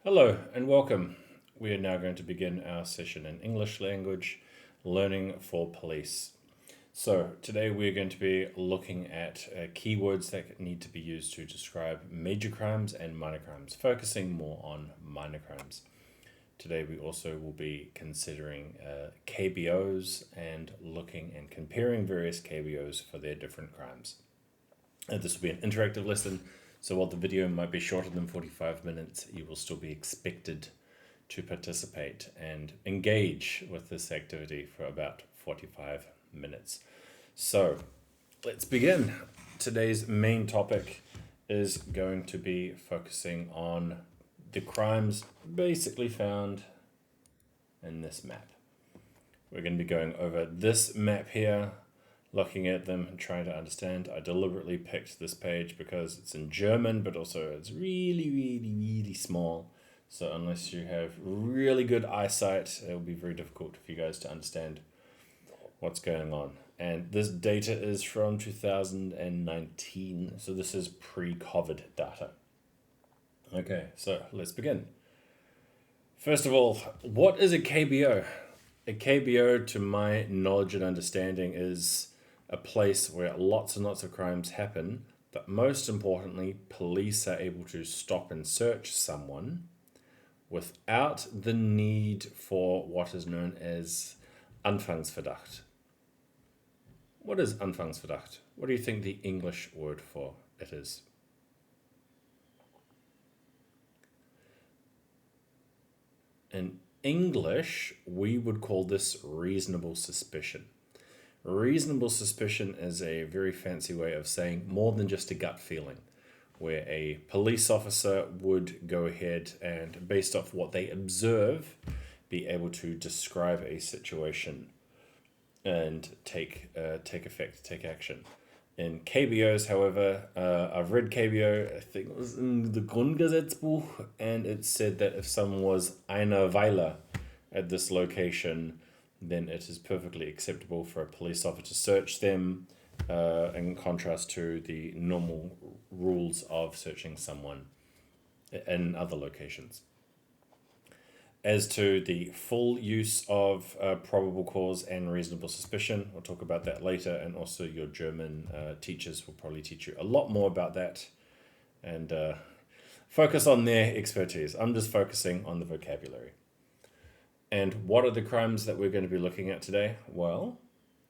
Hello and welcome. We are now going to begin our session in English language learning for police. So, today we're going to be looking at keywords that need to be used to describe major crimes and minor crimes, focusing more on minor crimes. Today we also will be considering KBOs and looking and comparing various KBOs for their different crimes. This will be an interactive lesson, so while the video might be shorter than 45 minutes, you will still be expected to participate and engage with this activity for about 45 minutes. So let's begin. Today's main topic is going to be focusing on the crimes basically found in this map. We're going to be going over this map here, looking at them and trying to understand. I deliberately picked this page because it's in German, but also it's really small. So unless you have really good eyesight, it will be very difficult for you guys to understand what's going on. And this data is from 2019, so this is pre-COVID data. Okay, so let's begin. First of all, what is a KBO? A KBO, to my knowledge and understanding, is a place where lots and lots of crimes happen, but most importantly, police are able to stop and search someone without the need for what is known as Anfangsverdacht. What is Anfangsverdacht? What do you think the English word for it is? In English, we would call this reasonable suspicion. Reasonable suspicion is a very fancy way of saying more than just a gut feeling, where a police officer would go ahead and, based off what they observe, be able to describe a situation and take action. In KBOs, however, I've read KBO, I think it was in the Grundgesetzbuch, and it said that if someone was eine Weile at this location, then it is perfectly acceptable for a police officer to search them, in contrast to the normal rules of searching someone in other locations. As to the full use of probable cause and reasonable suspicion, we'll talk about that later, and also your German teachers will probably teach you a lot more about that, and focus on their expertise. I'm just focusing on the vocabulary. And what are the crimes that we're going to be looking at today? Well,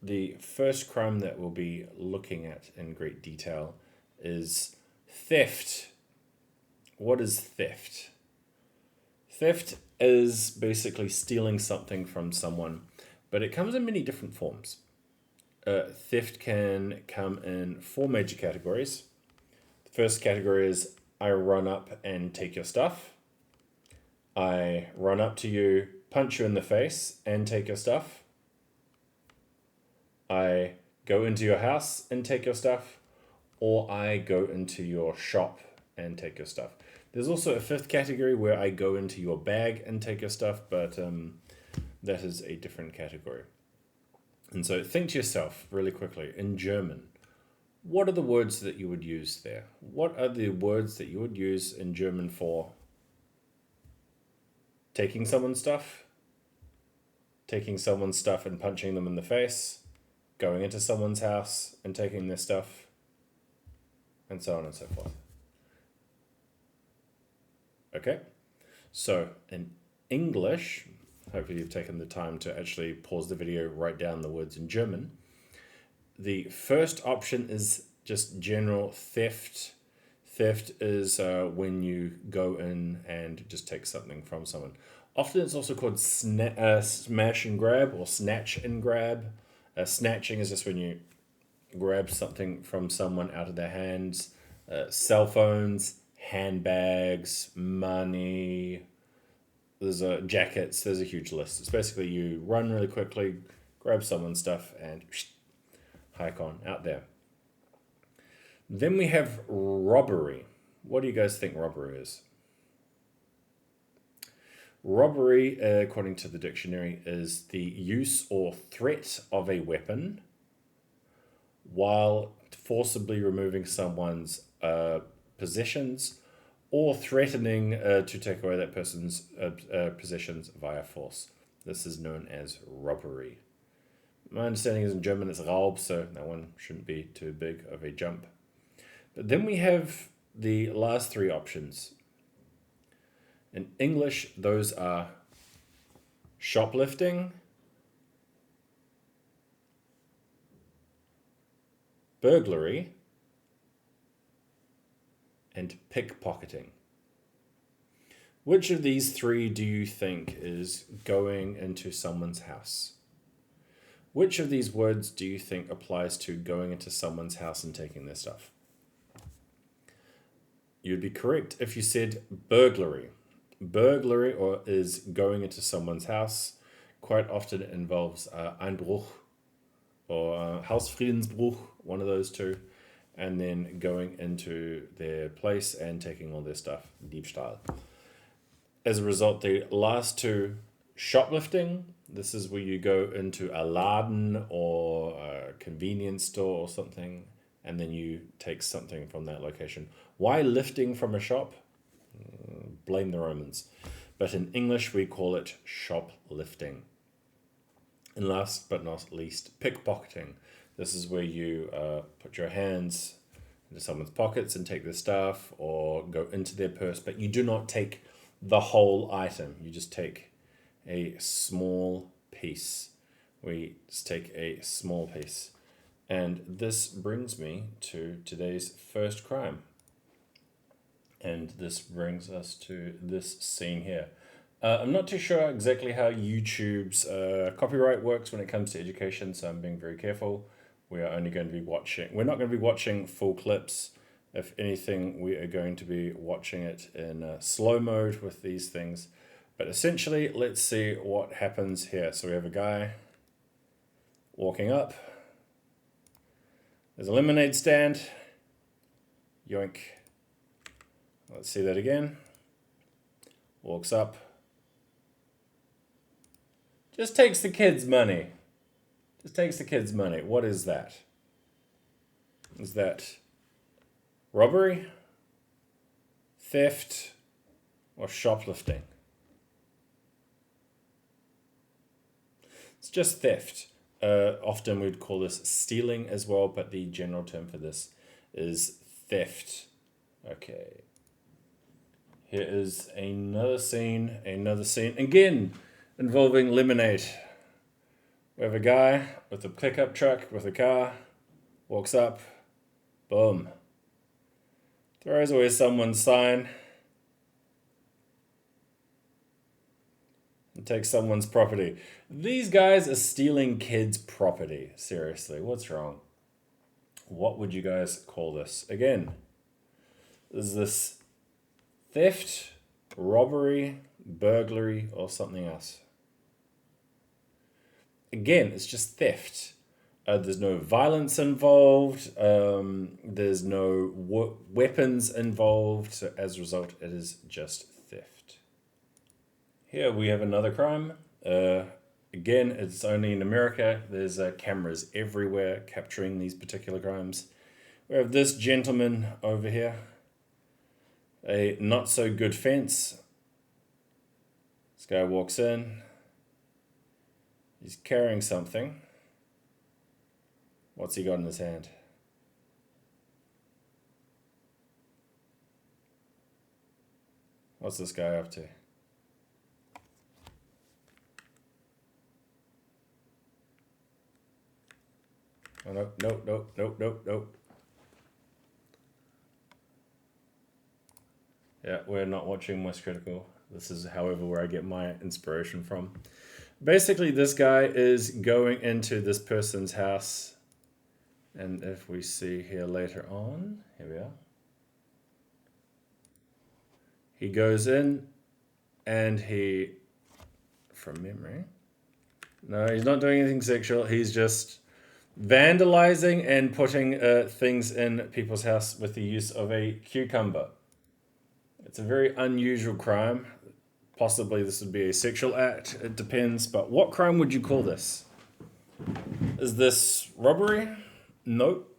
the first crime that we'll be looking at in great detail is theft. What is theft? Theft is basically stealing something from someone, but it comes in many different forms. Theft can come in four major categories. The first category is I run up and take your stuff. I run up to you, punch you in the face, and take your stuff. I go into your house and take your stuff, or I go into your shop and take your stuff. There's also a fifth category where I go into your bag and take your stuff, but that is a different category. And so think to yourself really quickly, in German, what are the words that you would use there? What are the words that you would use in German for taking someone's stuff and punching them in the face, going into someone's house and taking their stuff, and so on and so forth? Okay, so in English, hopefully you've taken the time to actually pause the video, write down the words in German. The first option is just general theft. Theft is when you go in and just take something from someone. Often it's also called smash and grab or snatch and grab. Snatching is just when you grab something from someone out of their hands. Cell phones, handbags, money, there's jackets, there's a huge list. It's basically you run really quickly, grab someone's stuff, and hike on out there. Then we have robbery. What do you guys think robbery is? Robbery, according to the dictionary, is the use or threat of a weapon while forcibly removing someone's possessions or threatening to take away that person's possessions via force. This is known as robbery. My understanding is in German it's Raub, so that one shouldn't be too big of a jump. But then we have the last three options. In English, those are shoplifting, burglary, and pickpocketing. Which of these three do you think is going into someone's house? Which of these words do you think applies to going into someone's house and taking their stuff? You'd be correct if you said burglary. Burglary is going into someone's house. Quite often it involves Einbruch or Hausfriedensbruch, one of those two, and then going into their place and taking all their stuff, Diebstahl. As a result, the last two, shoplifting, this is where you go into a Laden or a convenience store or something, and then you take something from that location. Why lifting from a shop? Blame the Romans. But in English, we call it shoplifting. And last but not least, pickpocketing. This is where you put your hands into someone's pockets and take their stuff or go into their purse, but you do not take the whole item. You just take a small piece. We just take a small piece. And this brings me to today's first crime. And this brings us to this scene here. I'm not too sure exactly how YouTube's copyright works when it comes to education, so I'm being very careful. We're not going to be watching full clips. If anything, we are going to be watching it in slow mode with these things. But essentially, let's see what happens here. So we have a guy walking up. There's a lemonade stand. Yoink. Let's see that again. Walks up. Just takes the kids' money. Just takes the kids' money. What is that? Is that robbery, theft, or shoplifting? It's just theft. Often we'd call this stealing as well, but the general term for this is theft. Okay. Here is another scene, again, involving lemonade. We have a guy with a pickup truck with a car, walks up, boom. Throws away someone's sign and takes someone's property. These guys are stealing kids' property. Seriously, what's wrong? What would you guys call this? Again, is this theft, robbery, burglary, or something else? Again, it's just theft. There's no violence involved. There's no weapons involved. So as a result, it is just theft. Here we have another crime. Again, it's only in America. There's cameras everywhere capturing these particular crimes. We have this gentleman over here. A not so good fence. This guy walks in. He's carrying something. What's he got in his hand? What's this guy up to? Oh, nope. Yeah, we're not watching Most Critical. This is, however, where I get my inspiration from. Basically, this guy is going into this person's house. And if we see here later on, here we are. He goes in and he, from memory, no, he's not doing anything sexual. He's just vandalizing and putting things in people's house with the use of a cucumber. It's a very unusual crime. Possibly this would be a sexual act. It depends. But what crime would you call this? Is this robbery? Nope.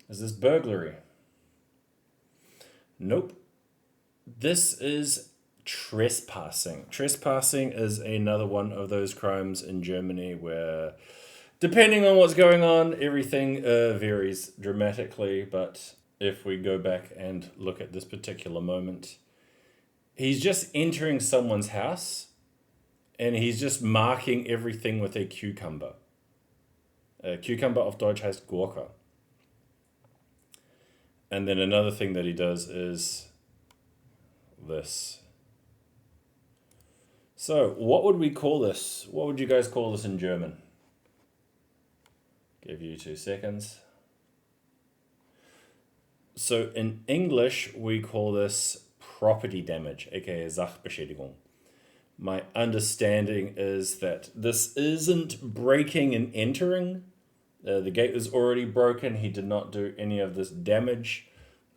Is this burglary? Nope. This is trespassing. Trespassing is another one of those crimes in Germany where, depending on what's going on, everything varies dramatically. But if we go back and look at this particular moment, he's just entering someone's house and he's just marking everything with a cucumber. Cucumber auf Deutsch heißt Gurke. And then another thing that he does is this. So, what would we call this? What would you guys call this in German? Give you 2 seconds. So, in English, we call this property damage, aka Sachbeschädigung. My understanding is that this isn't breaking and entering. The gate was already broken. He did not do any of this damage.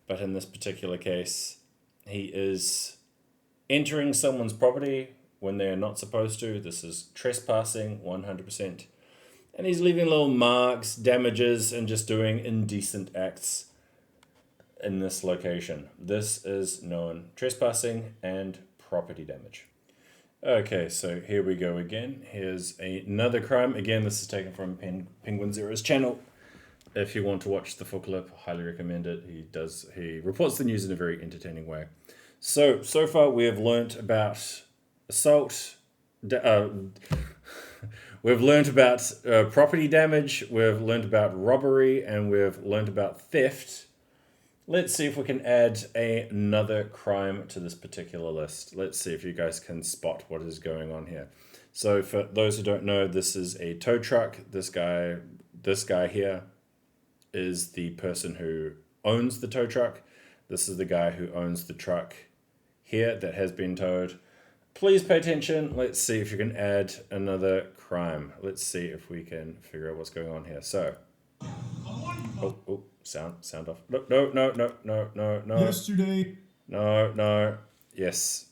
But in this particular case, he is entering someone's property when they're not supposed to. This is trespassing 100%. And he's leaving little marks, damages, and just doing indecent acts in this location. This is known trespassing and property damage. Okay, so here we go again. Here's another crime. Again, this is taken from Penguin Zero's channel. If you want to watch the full clip, highly recommend it. He reports the news in a very entertaining way. So far we have learnt about assault. We've learnt about property damage. We've learnt about robbery, and we've learnt about theft. Let's see if we can add another crime to this particular list. Let's see if you guys can spot what is going on here. So for those who don't know, this is a tow truck. This guy here is the person who owns the tow truck. This is the guy who owns the truck here that has been towed. Please pay attention. Let's see if you can add another crime. Let's see if we can figure out what's going on here. So, sound off. No. Yesterday. No. Yes.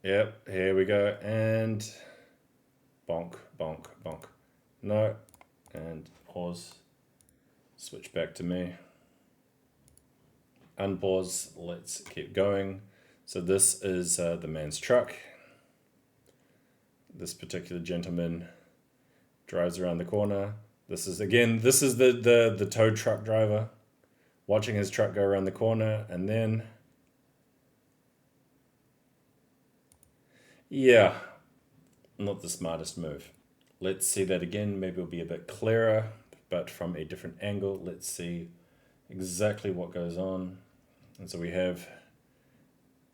Yep, here we go. And bonk. No. And pause. Switch back to me. Unpause. Let's keep going. So this is the man's truck. This particular gentleman drives around the corner. This is the tow truck driver watching his truck go around the corner, and then yeah, not the smartest move. Let's see that again. Maybe it'll be a bit clearer, but from a different angle. Let's see exactly what goes on. And so we have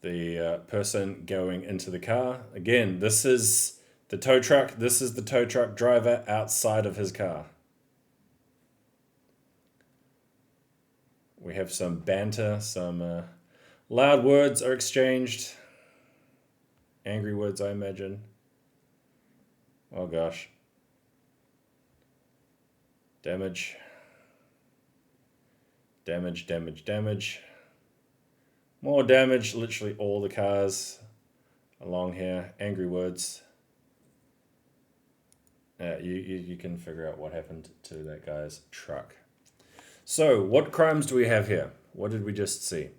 the person going into the car. Again, this is the tow truck. This is the tow truck driver outside of his car. We have some banter, some loud words are exchanged. Angry words, I imagine. Oh gosh. Damage. More damage, literally all the cars along here. Angry words. You can figure out what happened to that guy's truck. So, what crimes do we have here? What did we just see?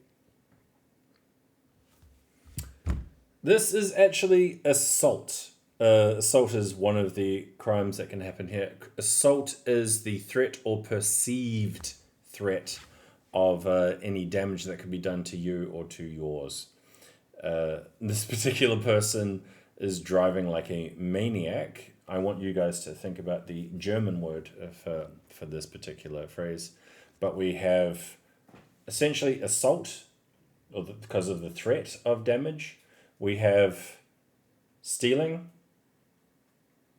This is actually assault. Assault is one of the crimes that can happen here. Assault is the threat or perceived threat of any damage that could be done to you or to yours. This particular person is driving like a maniac. I want you guys to think about the German word for this particular phrase. But we have essentially assault because of the threat of damage. We have stealing.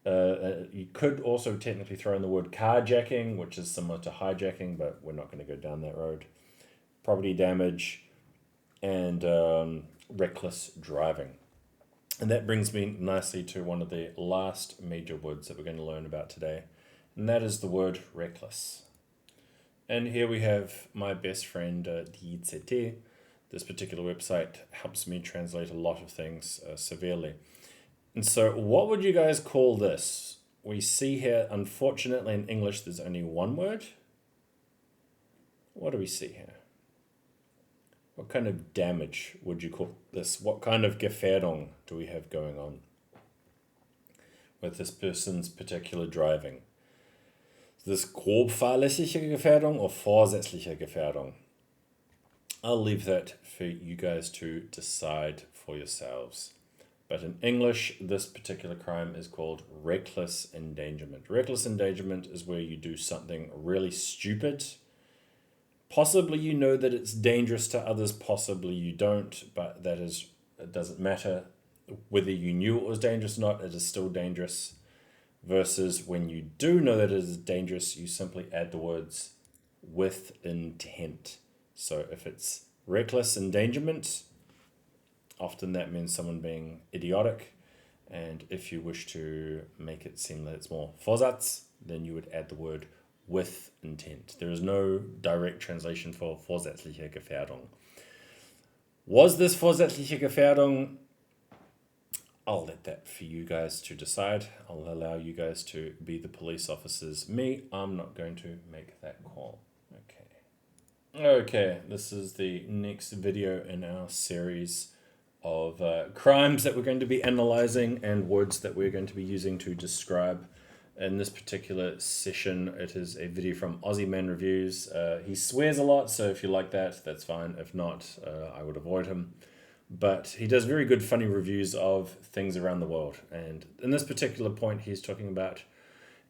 You could also technically throw in the word carjacking, which is similar to hijacking, but we're not going to go down that road. Property damage and reckless driving. And that brings me nicely to one of the last major words that we're going to learn about today, and that is the word reckless. And here we have my best friend, DZT. This particular website helps me translate a lot of things severely. And so what would you guys call this? We see here, unfortunately in English, there's only one word. What do we see here? What kind of damage would you call this? What kind of Gefährdung do we have going on with this person's particular driving? Is this grob fahrlässige Gefährdung or vorsätzliche Gefährdung? I'll leave that for you guys to decide for yourselves. But in English, this particular crime is called reckless endangerment. Reckless endangerment is where you do something really stupid. Possibly you know that it's dangerous to others, possibly you don't, but it doesn't matter. Whether you knew it was dangerous or not, it is still dangerous. Versus when you do know that it is dangerous, you simply add the words with intent. So if it's reckless endangerment, often that means someone being idiotic. And if you wish to make it seem that it's more Vorsatz, then you would add the word with intent. There is no direct translation for vorsätzliche Gefährdung. Was this vorsätzliche Gefährdung? I'll let that for you guys to decide. I'll allow you guys to be the police officers. Me, I'm not going to make that call. Okay, this is the next video in our series of crimes that we're going to be analyzing and words that we're going to be using to describe. In this particular session, it is a video from Aussie Man Reviews. He swears a lot, so if you like that, that's fine. If not, I would avoid him. But he does very good, funny reviews of things around the world. And in this particular point, he's talking about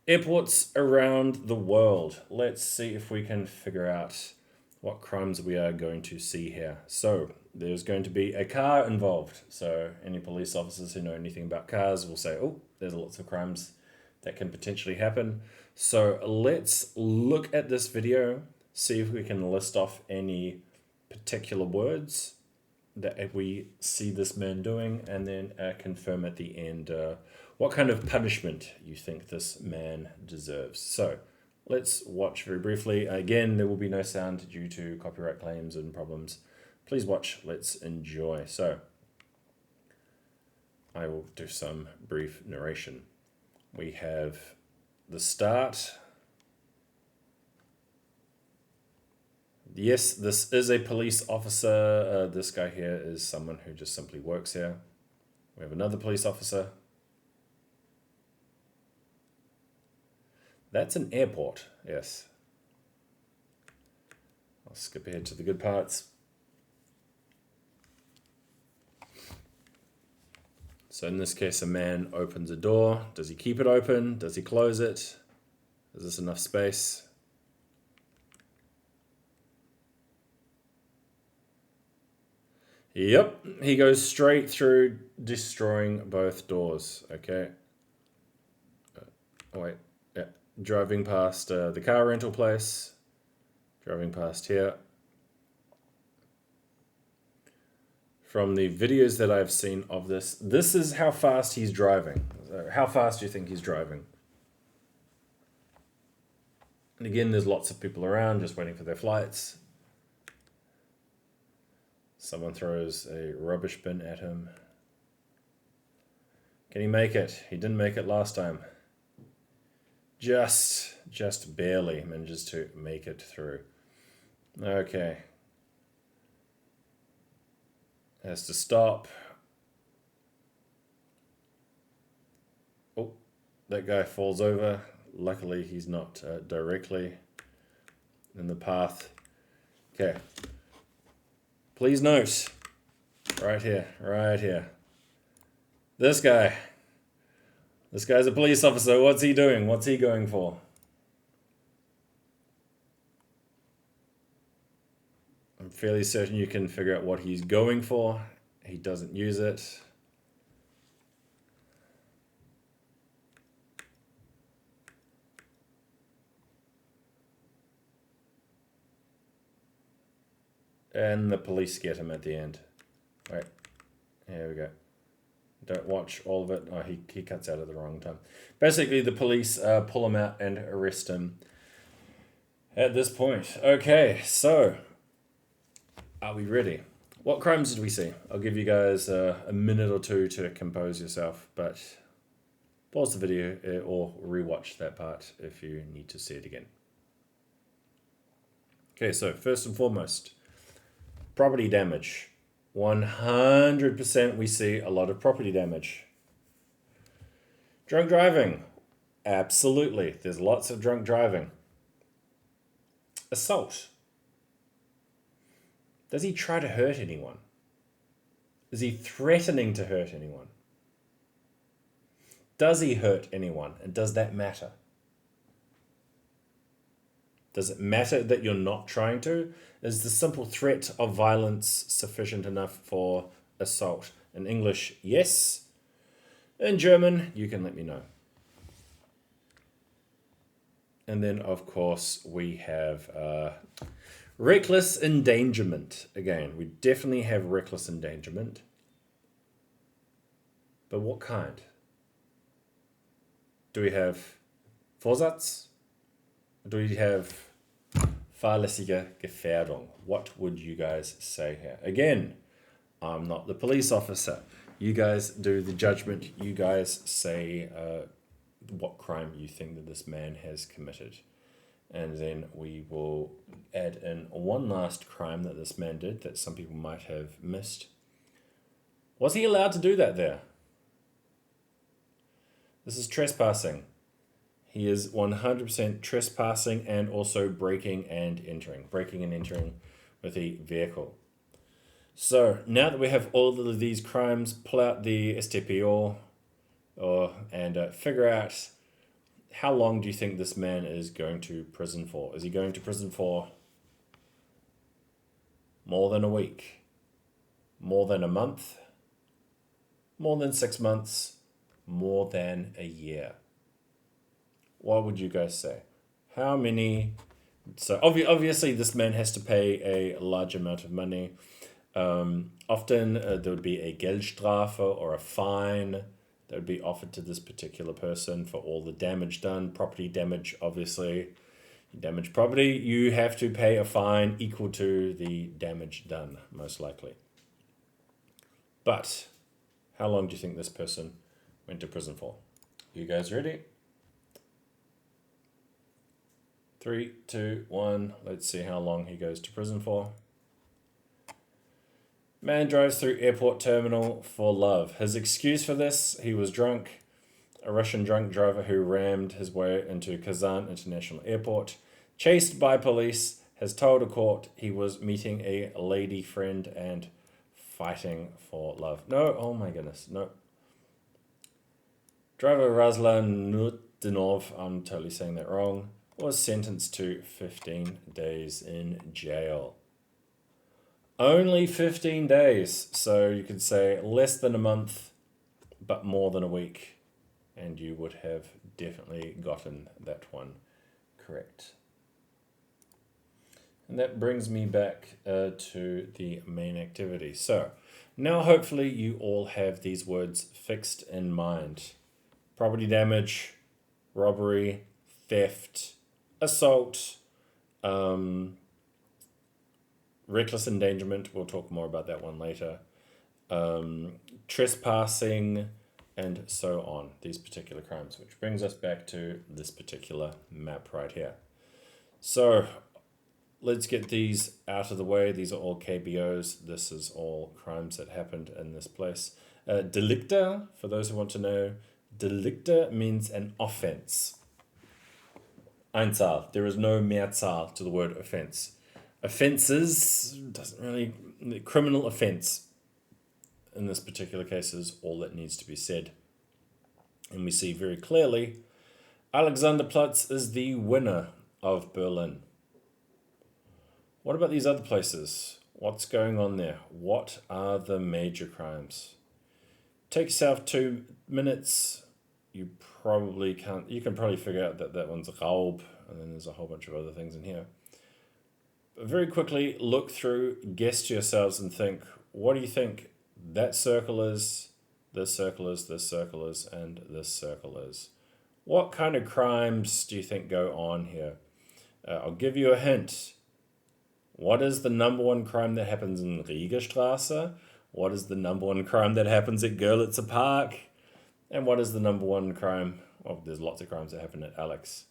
airports around the world. Let's see if we can figure out what crimes we are going to see here. So there's going to be a car involved. So any police officers who know anything about cars will say, oh, there's lots of crimes that can potentially happen. So let's look at this video, see if we can list off any particular words that we see this man doing, and then confirm at the end what kind of punishment you think this man deserves. So let's watch very briefly. Again, there will be no sound due to copyright claims and problems. Please watch, let's enjoy. So I will do some brief narration. We have the start. Yes, this is a police officer. This guy here is someone who just simply works here. We have another police officer. That's an airport, yes. I'll skip ahead to the good parts. So in this case, a man opens a door. Does he keep it open? Does he close it? Is this enough space? Yep, he goes straight through, destroying both doors. Okay. Oh wait, yeah. Driving past the car rental place. Driving past here. From the videos that I've seen of this, this is how fast he's driving. How fast do you think he's driving? And again, there's lots of people around just waiting for their flights. Someone throws a rubbish bin at him. Can he make it? He didn't make it last time. Just barely manages to make it through. Okay. Has to stop. Oh, that guy falls over. Luckily, he's not directly in the path. Okay. Please note, right here. This guy's a police officer. What's he doing? What's he going for? I'm fairly certain you can figure out what he's going for. He doesn't use it. And the police get him at the end. Right, here we go. Don't watch all of it. Oh, he cuts out at the wrong time. Basically, the police pull him out and arrest him at this point. Okay, so are we ready? What crimes did we see? I'll give you guys a minute or two to compose yourself, but pause the video or rewatch that part if you need to see it again. Okay, so first and foremost, property damage. 100% we see a lot of property damage. Drunk driving. Absolutely, there's lots of drunk driving. Assault. Does he try to hurt anyone? Is he threatening to hurt anyone? Does he hurt anyone? And does that matter? Does it matter that you're not trying to? Is the simple threat of violence sufficient enough for assault? In English, yes. In German, you can let me know. And then, of course, we have reckless endangerment. Again, we definitely have reckless endangerment. But what kind? Do we have Vorsatz? Do we have fahrlässige Gefährdung? What would you guys say here? Again, I'm not the police officer. You guys do the judgment. You guys say what crime you think that this man has committed. And then we will add in one last crime that this man did that some people might have missed. Was he allowed to do that there? This is trespassing. He is 100% trespassing and also breaking and entering. Breaking and entering with a vehicle. So now that we have all of these crimes, pull out the STPO and figure out how long do you think this man is going to prison for? Is he going to prison for more than a week? More than a month? More than 6 months? More than a year? What would you guys say? How many? So obviously this man has to pay a large amount of money. Often there would be a Geldstrafe or a fine that would be offered to this particular person for all the damage done. Property damage, obviously. You damage property, you have to pay a fine equal to the damage done, most likely. But how long do you think this person went to prison for? You guys ready? 3, 2, 1. Let's see how long he goes to prison for. Man drives through airport terminal for love. His excuse for this, he was drunk. A Russian drunk driver who rammed his way into Kazan International Airport, chased by police, has told a court he was meeting a lady friend and fighting for love. No, oh my goodness, no. Driver Razlan Nutinov, I'm totally saying that wrong, was sentenced to 15 days in jail. Only 15 days, so you could say less than a month, but more than a week, and you would have definitely gotten that one correct. And that brings me back to the main activity. So now hopefully you all have these words fixed in mind. Property damage, robbery, theft, assault, reckless endangerment, we'll talk more about that one later, trespassing, and so on, these particular crimes, which brings us back to this particular map right here. So let's get these out of the way. These are all KBOs. This is all crimes that happened in this place. Delicte, for those who want to know, delicte means an offense. Einzahl. There is no Mehrzahl to the word offense. Offenses doesn't really, criminal offense in this particular case is all that needs to be said. And we see very clearly Alexanderplatz is the winner of Berlin. What about these other places? What's going on there? What are the major crimes? Take yourself 2 minutes. You can probably figure out that that one's Raub, and then there's a whole bunch of other things in here. But very quickly look through, guess to yourselves and think, what do you think that circle is, this circle is, this circle is, and this circle is? What kind of crimes do you think go on here? I'll give you a hint. What is the number one crime that happens in Riegerstraße? What is the number one crime that happens at Görlitzer Park? And what is the number one crime? Well, there's lots of crimes that happen at Alex.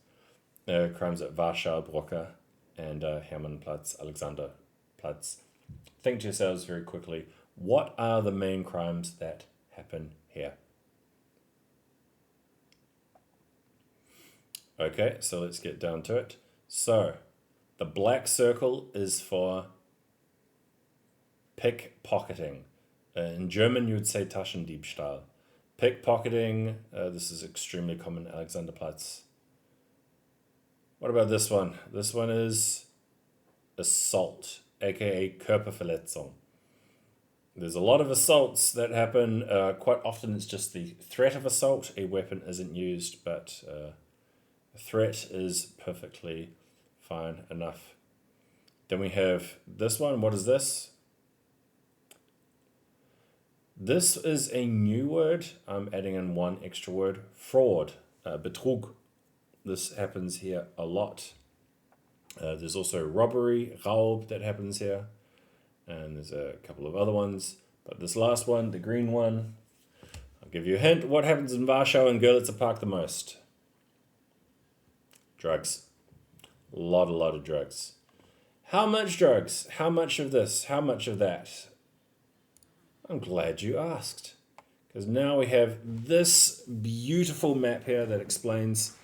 Crimes at Warschau Brücke and Hermannplatz, Alexanderplatz. Think to yourselves very quickly, what are the main crimes that happen here? Okay, so let's get down to it. So, the black circle is for pickpocketing. In German, you would say Taschendiebstahl. Pickpocketing, this is extremely common at Alexanderplatz. What about this one? This one is assault, aka Körperverletzung. There's a lot of assaults that happen. Quite often it's just the threat of assault. A weapon isn't used, but a threat is perfectly fine enough. Then we have this one. What is this? This is a new word. I'm adding in one extra word. Fraud, Betrug. This happens here a lot. There's also robbery, Raub, that happens here. And there's a couple of other ones. But this last one, the green one, I'll give you a hint. What happens in Warschau and Görlitzer Park the most? Drugs. A lot of drugs. How much drugs? How much of this? How much of that? I'm glad you asked. Because now we have this beautiful map here that explains.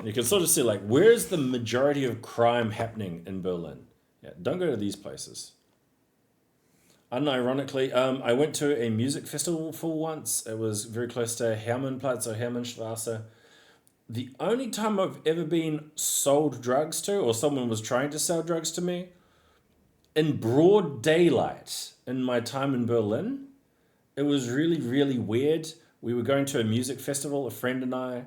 You can sort of see, like, where's the majority of crime happening in Berlin? Yeah, don't go to these places. Unironically, I went to a music festival for once. It was very close to Hermannplatz or Hermannstraße. The only time I've ever been sold drugs to, or someone was trying to sell drugs to me, in broad daylight in my time in Berlin, it was really, really weird. We were going to a music festival, a friend and I.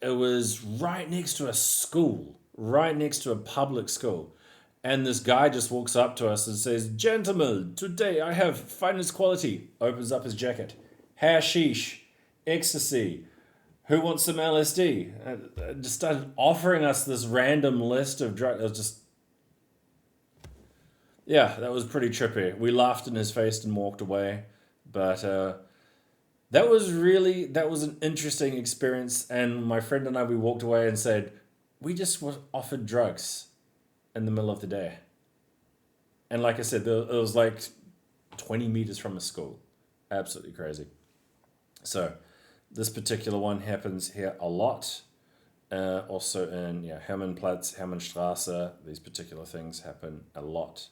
It was right next to a school, right next to a public school. And this guy just walks up to us and says, "Gentlemen, today I have finest quality." Opens up his jacket. Hashish, ecstasy. Who wants some LSD? And just started offering us this random list of drugs. It was just, yeah, that was pretty trippy. We laughed in his face and walked away. But that was an interesting experience. And my friend and I, we walked away and said, we just were offered drugs in the middle of the day. And like I said, it was like 20 meters from a school. Absolutely crazy. So this particular one happens here a lot. Also in Hermannplatz, Hermannstraße, these particular things happen a lot.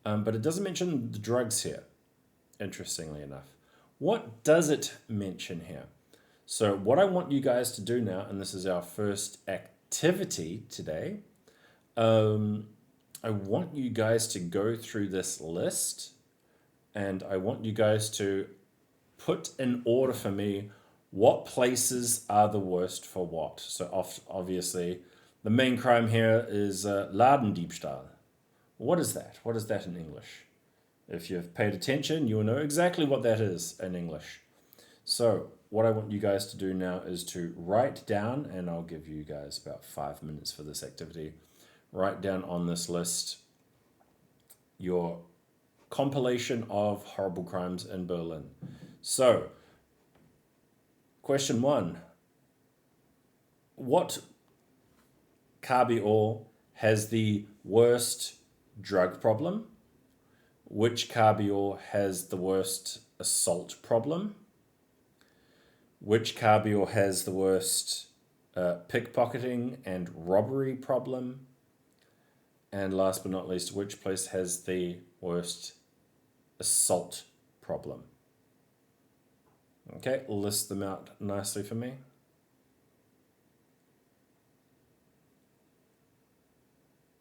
But it doesn't mention the drugs here, interestingly enough. What does it mention here? So what I want you guys to do now, and this is our first activity today, I want you guys to go through this list, and I want you guys to put in order for me what places are the worst for what. So obviously, the main crime here is Ladendiebstahl. What is that? What is that in English? If you've paid attention, you'll know exactly what that is in English. So what I want you guys to do now is to write down, and I'll give you guys about 5 minutes for this activity. Write down on this list your compilation of horrible crimes in Berlin. So, question 1. What KBO has the worst drug problem? Which KBO has the worst assault problem? Which KBO has the worst pickpocketing and robbery problem? And last but not least, which place has the worst assault problem? Okay, list them out nicely for me.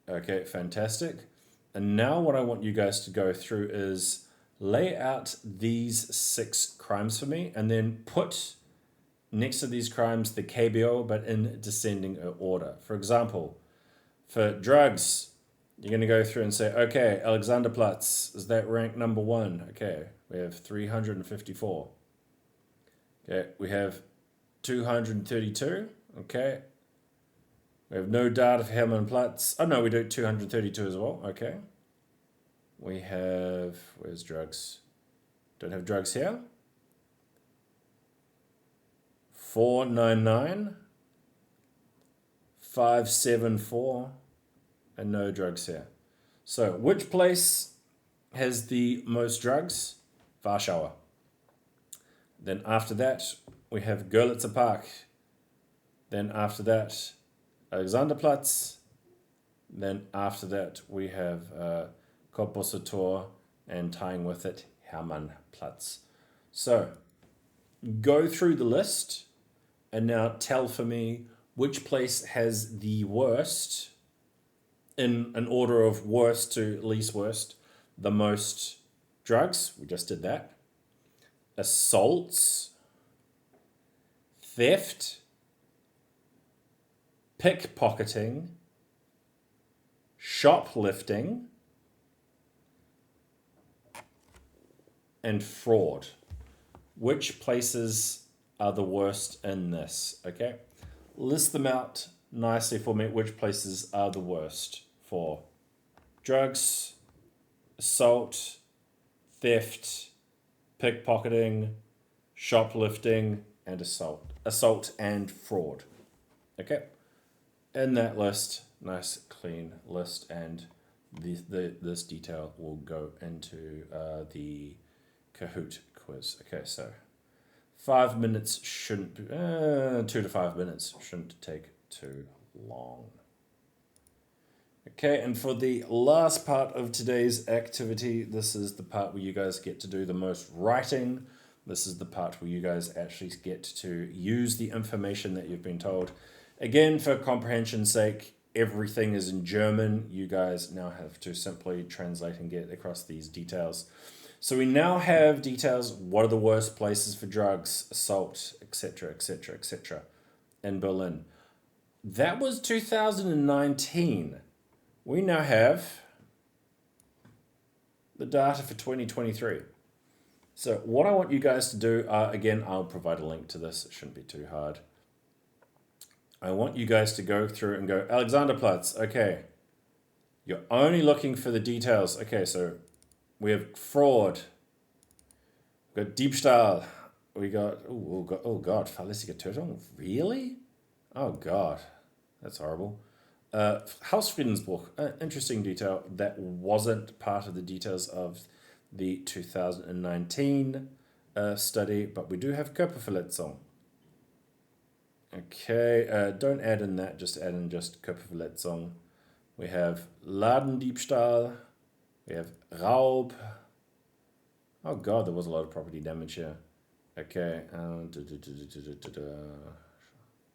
Okay, fantastic. And now what I want you guys to go through is lay out these 6 crimes for me, and then put next to these crimes the KBO, but in descending order. For example, for drugs, you're going to go through and say, okay, Alexanderplatz, is that ranked number 1? Okay, we have 354. Okay, we have 232. Okay, We have no data for Hermannplatz. Oh no, we do 232 as well. Okay. We have, where's drugs? Don't have drugs here. 499, 574, and no drugs here. So, which place has the most drugs? Warschau. Then after that, we have Görlitzer Park. Then after that, Alexanderplatz. Then after that, we have Korpusser Tor, and tying with it, Hermannplatz. So, go through the list and now tell for me which place has the worst, in an order of worst to least worst, the most drugs. We just did that. Assaults, theft, pickpocketing, shoplifting, and fraud. Which places are the worst in this? Okay, list them out nicely for me. Which places are the worst for drugs, assault, theft, pickpocketing, shoplifting, and assault and fraud. Okay, in that list, nice clean list, and this detail will go into the Kahoot quiz. Okay, so 5 minutes shouldn't be, 2 to 5 minutes shouldn't take too long. Okay, and for the last part of today's activity, this is the part where you guys get to do the most writing. This is the part where you guys actually get to use the information that you've been told. Again, for comprehension's sake, everything is in German. You guys now have to simply translate and get across these details. So we now have details. What are the worst places for drugs, assault, etc., etc., etc. in Berlin? That was 2019. We now have the data for 2023. So what I want you guys to do, again, I'll provide a link to this. It shouldn't be too hard. I want you guys to go through and go, Alexanderplatz, okay. You're only looking for the details. Okay, so we have fraud. We got Diebstahl. We got, oh God, fahrlässige Tötung? Really? Oh God, that's horrible. Hausfriedensbruch, interesting detail. That wasn't part of the details of the 2019 study, but we do have Körperverletzung. Okay, don't add in that, just add in just Körperverletzung. We have Ladendiebstahl. We have Raub. Oh God, there was a lot of property damage here. Okay,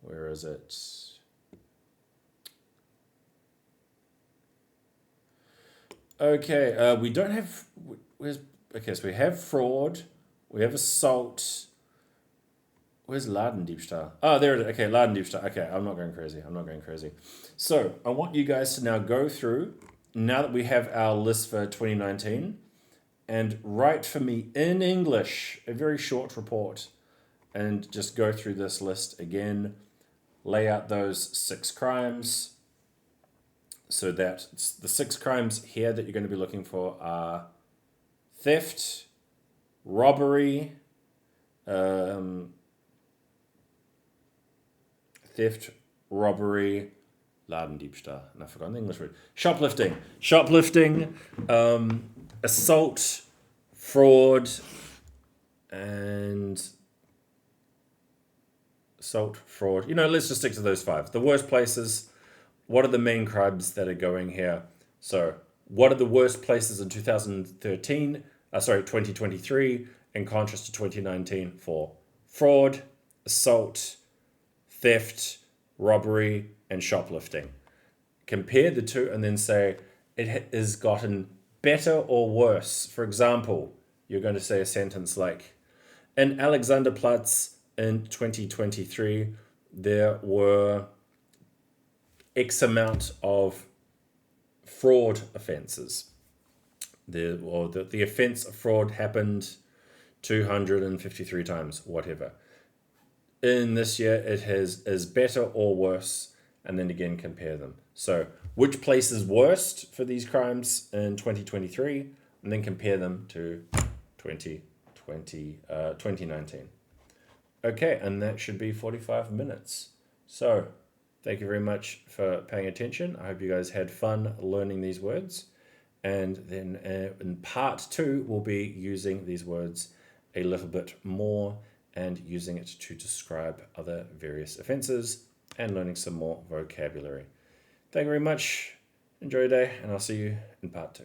where is it? Okay, we don't have, okay, so we have fraud, we have assault. Where's Ladendiebstahl? Oh, there it is. Okay, Ladendiebstahl. Okay, I'm not going crazy. So I want you guys to now go through, now that we have our list for 2019, and write for me in English a very short report, and just go through this list again, lay out those 6 crimes, so that the 6 crimes here that you're going to be looking for are theft, robbery, Ladendiebstahl, and I forgot the English word. Shoplifting, assault, fraud, and assault, fraud. Let's just stick to those 5. The worst places. What are the main crimes that are going here? So, what are the worst places in 2023, in contrast to 2019 for fraud, assault, theft, robbery, and shoplifting? Compare the two and then say it has gotten better or worse. For example, you're going to say a sentence like, in Alexanderplatz in 2023, there were X amount of fraud offences. The offence of fraud happened 253 times, whatever. In this year, it is better or worse and then again compare them. So which place is worst for these crimes in 2023, and then compare them to 2019. Okay, and that should be 45 minutes. So thank you very much for paying attention. I hope you guys had fun learning these words. And then in part 2, we'll be using these words a little bit more and using it to describe other various offenses and learning some more vocabulary. Thank you very much. Enjoy your day, and I'll see you in part 2.